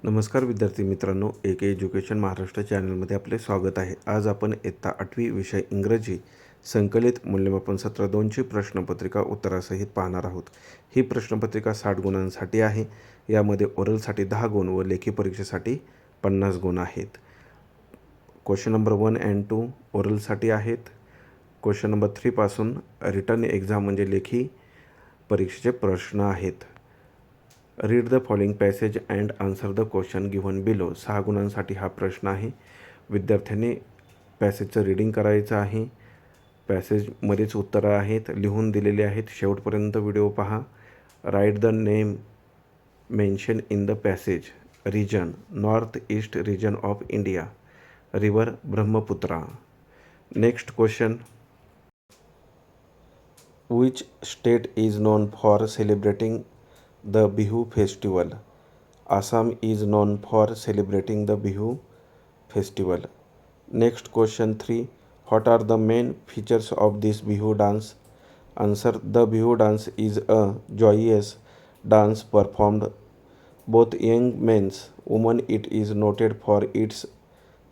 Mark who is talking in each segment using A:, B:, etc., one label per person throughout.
A: नमस्कार विद्यार्थी मित्रांनो, AK एज्युकेशन महाराष्ट्र चॅनलमध्ये आपले स्वागत आहे. आज आपण इयत्ता 8वी विषय इंग्रजी संकलित मूल्यमापन सत्र 2ची प्रश्नपत्रिका उत्तरासहित पाहणार आहोत. ही प्रश्नपत्रिका 60 गुणांसाठी आहे. यामध्ये ओरलसाठी 10 गुण व लेखी परीक्षेसाठी 50 गुण आहेत. क्वेश्चन नंबर 1 and 2 ओरलसाठी आहेत. क्वेश्चन नंबर 3 पासून रिटन एक्झाम म्हणजे लेखी परीक्षेचे प्रश्न आहेत. Read the following passage and answer the question given below. 6 गुणांसाठी हा प्रश्न आहे. विद्यार्थ्यांनी पॅसेजचं रीडिंग करायचं आहे. पॅसेजमध्येच उत्तरं आहेत, लिहून दिलेले आहेत. शेवटपर्यंत व्हिडिओ पहा. Write the name mention in the passage. Region north east region of India. River Brahmaputra. Next question. Which state is known for celebrating the Bihu festival? Assam is known for celebrating the Bihu festival. Next question 3. What are the main features of this Bihu dance? Answer. The Bihu dance is a joyous dance performed both young men, women. It is noted for its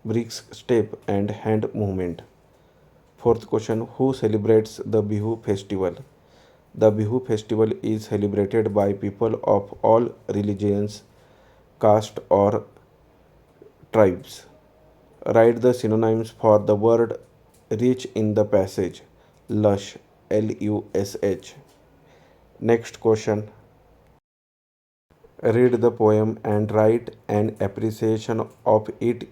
A: brisk step and hand movement. Fourth question. Who celebrates the Bihu festival? The Bihu festival is celebrated by people of all religions, caste or tribes. Write the synonyms for the word rich in the passage. Lush, Lush. Next question. Read the poem and write an appreciation of it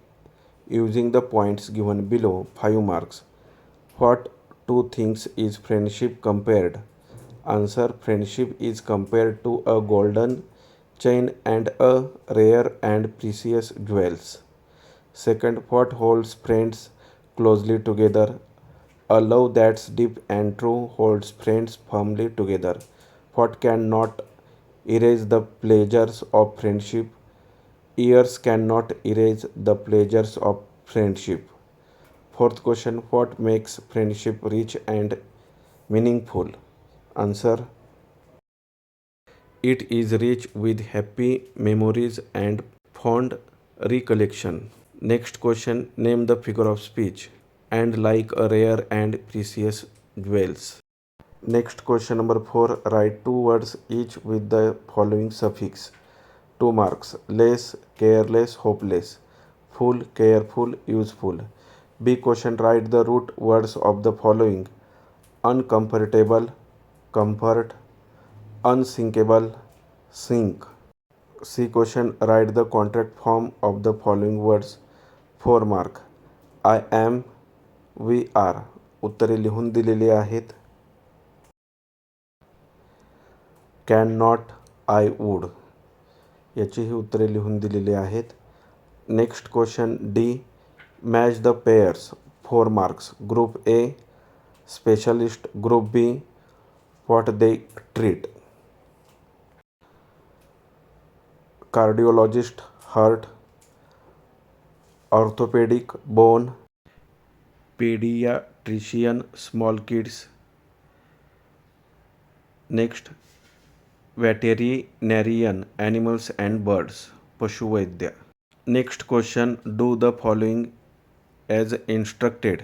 A: using the points given below. 5 marks. What two things is friendship compared? Answer. Friendship is compared to a golden chain and a rare and precious jewels. Second, what holds friends closely together? A love that's deep and true holds friends firmly together. What cannot erase the pleasures of friendship? Years cannot erase the pleasures of friendship. Fourth question, what makes friendship rich and meaningful? Answer. It is rich with happy memories and fond recollection. Next question, name the figure of speech. And like a rare and precious jewels. Next question number 4, write 2 words each with the following suffix. 2 marks. Less, careless, hopeless. Full, careful, useful. B question, write the root words of the following. Uncomfortable, comfort. Unsinkable, sink. C question, write the contract form of the following words. 4 mark. I am, we are. उत्तरे लिहून दिलेली आहेत. Can not, I would. याचीही उत्तरे लिहून दिलेली आहेत. Next question D. Match the pairs. 4 marks. Group A, specialist. Group B, what they treat. Cardiologist, heart. Orthopaedic, bone. Paediatrician, small kids. Next veterinarian, animals and birds, पशुवैद्य. Next question, do the following as instructed.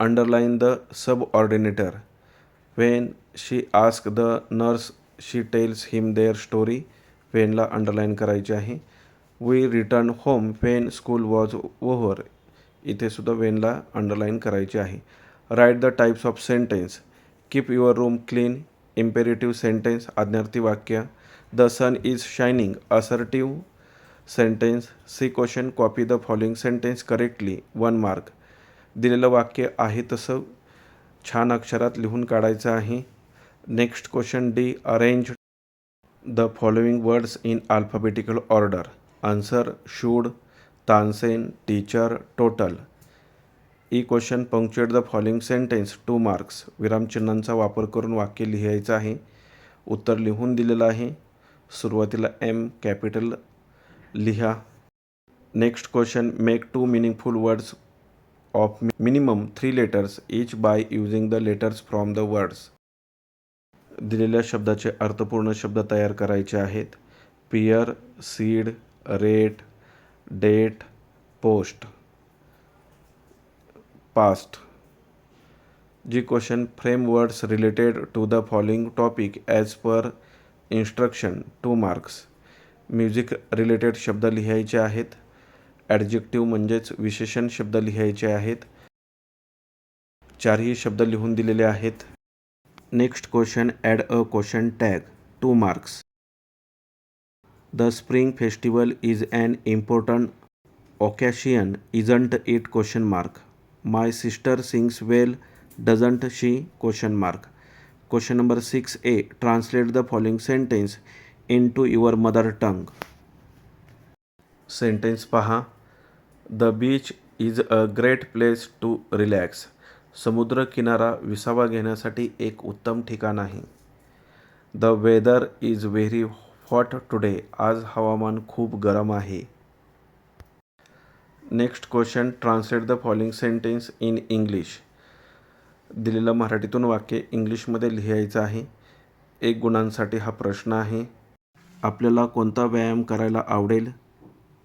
A: Underline the subordinator. When she ask the nurse she tells him their story. व्हेनला underline करायचे आहे. We return home when school was over. इथे सुद्धा व्हेनला underline करायचे आहे. Write the types of sentence. Keep your room clean, imperative sentence, आज्ञार्थी वाक्य. The sun is shining, assertive sentence. C question, copy the following sentence correctly. 1 mark. दिलेलं वाक्य आहे तसं छान अक्षरात लिहून काढायचं आहे. Next question D. Arrange the following words in alphabetical order. Answer. Should, Tansen, teacher, total. E question, punctuate the following sentence. 2 marks. विरामचिन्हांचा वापर करून वाक्य लिहायचं आहे. उत्तर लिहून दिलेलं आहे. सुरुवातीला एम कॅपिटल लिहा. Next question, make 2 meaningful words of minimum 3 letters each by using the letters from the words. दिलेल्या शब्दाचे अर्थपूर्ण शब्द तयार करायचे आहेत. Pear, seed, rate, date, post, past. G question frame words related to the following topic as per instruction 2 marks. Music related शब्द लिहायचे आहेत. ॲडजेक्टिव्ह म्हणजेच विशेषण शब्द लिहायचे आहेत. 4ही शब्द लिहून दिलेले आहेत. Next question add a question tag 2 marks. The spring festival is an important occasion isn't it question mark. My sister sings well doesn't she question mark. Question number 6a, translate the following sentence into your mother tongue. Sentence पहा. The beach is a great place to relax. समुद्र किनारा विसावा घेण्यासाठी एक उत्तम ठिकाण आहे. The weather is very hot today. आज हवामान खूप गरम आहे. Next question translate the following sentence in English. दिलेलं मराठीतून वाक्य इंग्लिशमध्ये लिहायचं आहे. 1 गुणांसाठी हा प्रश्न आहे. आपल्याला कोणता व्यायाम करायला आवडेल?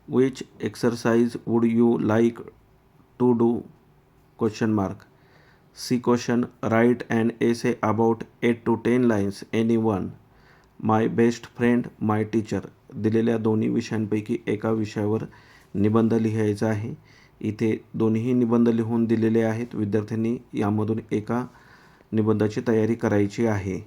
A: Which exercise would you like to do question mark. C question write and essay about 8 to 10 lines any one. My best friend my teacher. दिलेल्या दोन्ही विषयांपैकी एका विषयावर निबंध लिहायचा आहे. इथे दोन्ही निबंध लिहून दिलेले आहेत. विद्यार्थ्यांनी यामधून एका निबंधाची तयारी करायची आहे.